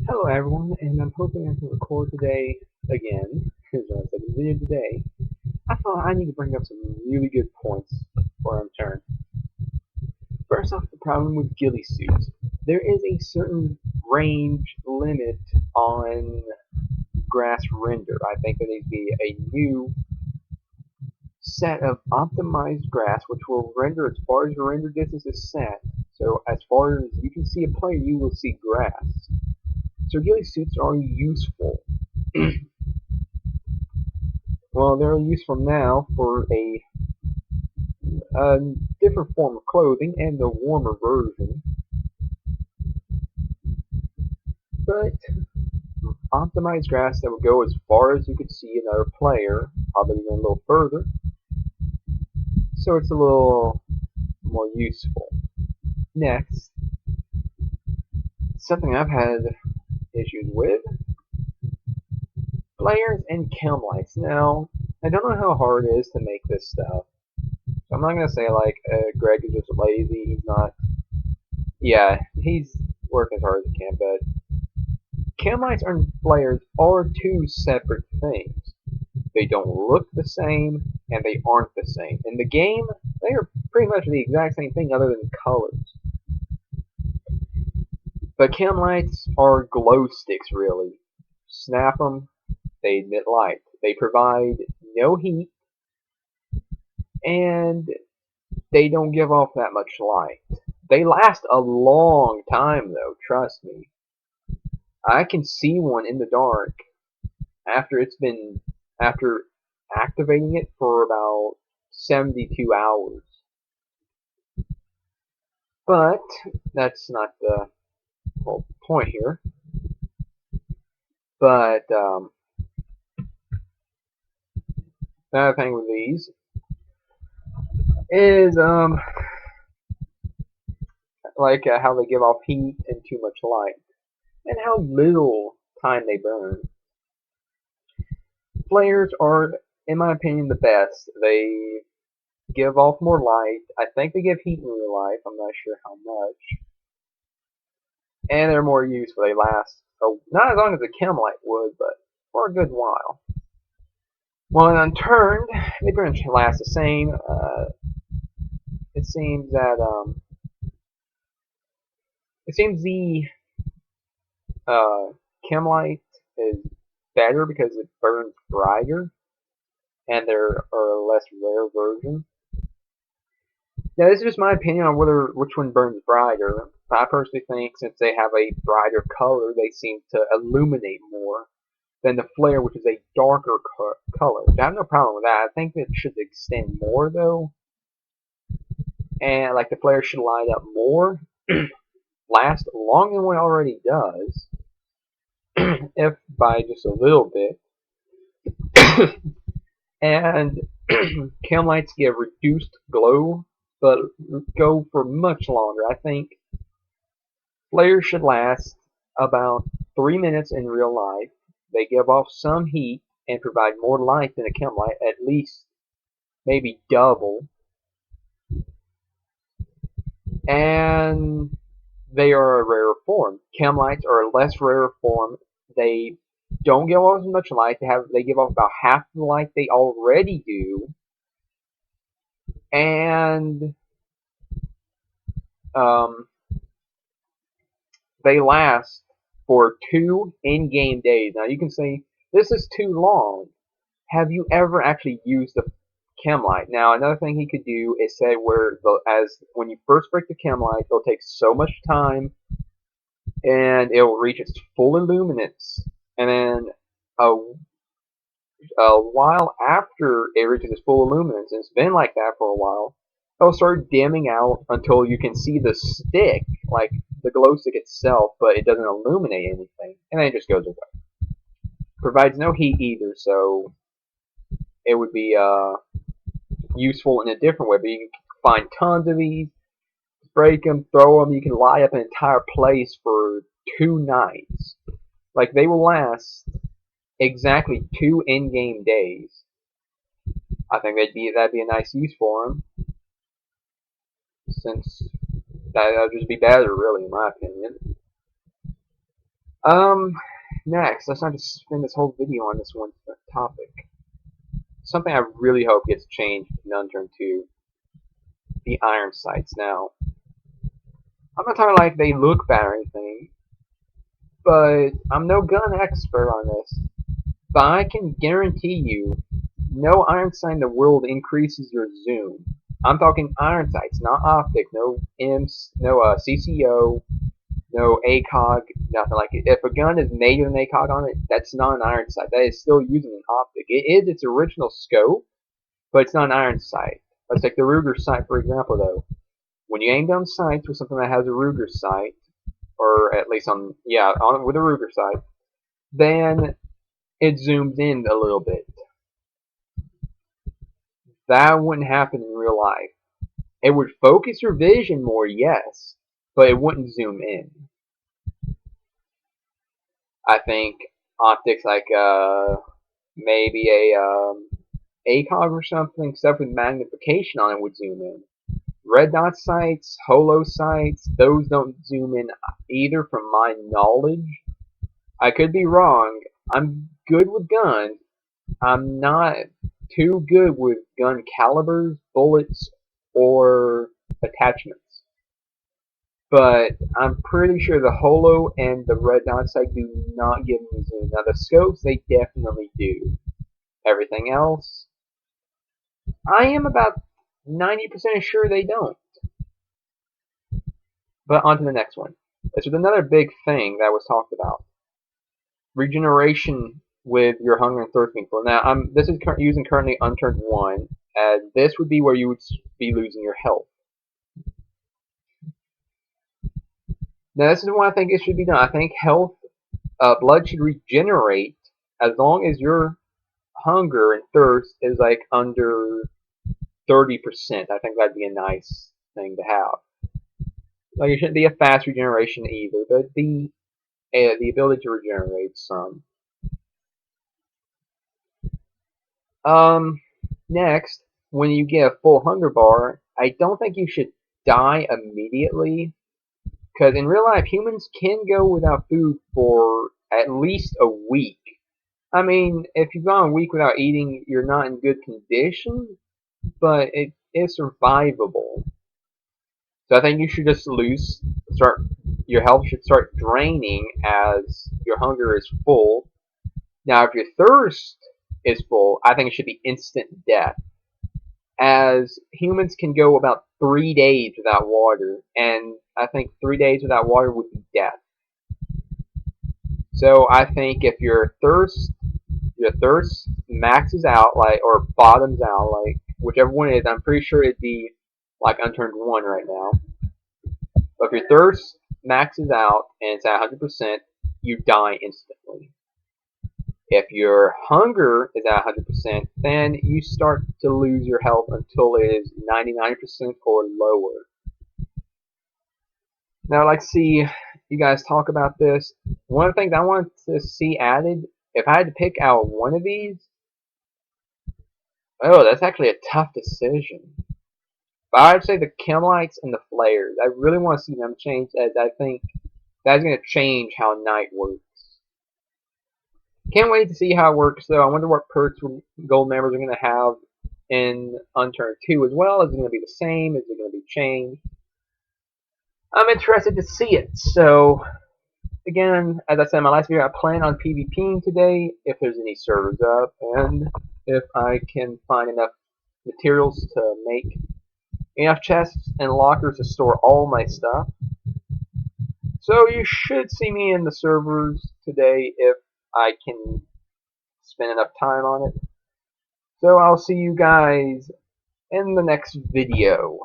Hello everyone, and I'm hoping I can record today again, because I said video today. I thought I need to bring up some really good points for Unturned. First off, the problem with ghillie suits. There is a certain range limit on grass render. I think there needs to be a new set of optimized grass which will render as far as your render distance is set. So as far as you can see a player, you will see grass. So ghillie suits are useful. Well, they're useful now for a different form of clothing and the warmer version, but optimized grass that would go as far as you could see another player, probably even a little further, so it's a little more useful. Next, something I've had issues with, flares and chem lights. Now, I don't know how hard it is to make this stuff, so I'm not going to say like Greg is just lazy, he's not. Yeah, he's working as hard as he can, but chem lights and flares are two separate things. They don't look the same, and they aren't the same. In the game, they are pretty much the exact same thing other than colors. But chem lights are glow sticks, really. Snap them, they emit light. They provide no heat, and they don't give off that much light. They last a long time, though, trust me. I can see one in the dark after activating it for about 72 hours. But that's not the whole point here. But another thing with these is like how they give off heat and too much light, and how little time they burn. Flares are, in my opinion, the best. They give off more light. I think they give heat in real life. I'm not sure how much. And they're more useful. They last, not as long as a chem light would, but for a good while. Well, in Unturned, they pretty much last the same. It seems that the uh, chem light is better because it burns brighter, and there are a less rare version. Now, this is just my opinion on which one burns brighter. I personally think since they have a brighter color, they seem to illuminate more than the flare, which is a darker color. I have no problem with that. I think it should extend more though, and like the flare should light up more, last longer than what it already does, if by just a little bit. And chem lights give reduced glow, but go for much longer. I think flares should last about 3 minutes in real life. They give off some heat and provide more light than a chem light, at least maybe double. And they are a rarer form. Chem lights are a less rare form. They don't give off as much light. They give off about half the light they already do, and they last for 2 in-game days. Now you can say this is too long. Have you ever actually used a chem light? Now another thing he could do is say when you first break the chem light, it'll take so much time, and it will reach its full illuminance, and then a while after it reaches its full illuminance, and it's been like that for a while, it'll start dimming out until you can see the stick, like the glow stick itself, but it doesn't illuminate anything, and then it just goes away. Provides no heat either, so it would be useful in a different way, but you can find tons of these, break them, throw them, you can light up an entire place for 2 nights. Like, they will last exactly 2 in-game days. I think that'd be a nice use for them, since that would just be better, really, in my opinion. Um, Next, let's not just spend this whole video on this one topic. Something I really hope gets changed in Unturned 2, the iron sights. Now, I'm not talking like they look bad or anything, but I'm no gun expert on this. But I can guarantee you, no iron sight in the world increases your zoom. I'm talking iron sights, not optic, no IMS, no CCO, no ACOG, nothing like it. If a gun is made with an ACOG on it, that's not an iron sight. That is still using an optic. It is its original scope, but it's not an iron sight. Let's take the Ruger sight, for example, though. When you aim down sights with something that has a Ruger sight, or at least with a Ruger sight, then it zooms in a little bit. That wouldn't happen in real life. It would focus your vision more, yes, but it wouldn't zoom in. I think optics like maybe a ACOG or something, stuff with magnification on it would zoom in. Red dot sights, holo sights, those don't zoom in either from my knowledge. I could be wrong. I'm good with guns. I'm not too good with gun calibers, bullets, or attachments. But I'm pretty sure the holo and the red dot sight do not give me zoom. Now the scopes, they definitely do. Everything else, I am about 90% sure they don't. But on to the next one. This was another big thing that was talked about. Regeneration with your hunger and thirst being full. Now, this is using currently Unturned 1, as this would be where you would be losing your health. Now, this is what I think it should be done. I think blood should regenerate as long as your hunger and thirst is like under 30%. I think that'd be a nice thing to have. Like, it shouldn't be a fast regeneration either, but the ability to regenerate some. Next, when you get a full hunger bar, I don't think you should die immediately, because in real life, humans can go without food for at least a week. I mean, if you've gone a week without eating, you're not in good condition, but it is survivable. So I think you should just your health should start draining as your hunger is full. Now, if your thirst is full, I think it should be instant death, as humans can go about 3 days without water, and I think 3 days without water would be death. So I think if your thirst maxes out, like, or bottoms out, like whichever one it is, I'm pretty sure it'd be like Unturned 1 right now. But if your thirst maxes out and it's at 100%, you die instantly. If your hunger is at 100%, then you start to lose your health until it is 99% or lower. Now, I'd like to see you guys talk about this. One of the things I want to see added, if I had to pick out one of these, oh, that's actually a tough decision. But I'd say the Chemlites and the Flares. I really want to see them change, as I think that's going to change how night works. Can't wait to see how it works, though. I wonder what perks gold members are going to have in Unturned 2 as well. Is it going to be the same? Is it going to be changed? I'm interested to see it. So, again, as I said in my last video, I plan on PvPing today if there's any servers up, and if I can find enough materials to make enough chests and lockers to store all my stuff. So you should see me in the servers today if I can spend enough time on it. So I'll see you guys in the next video.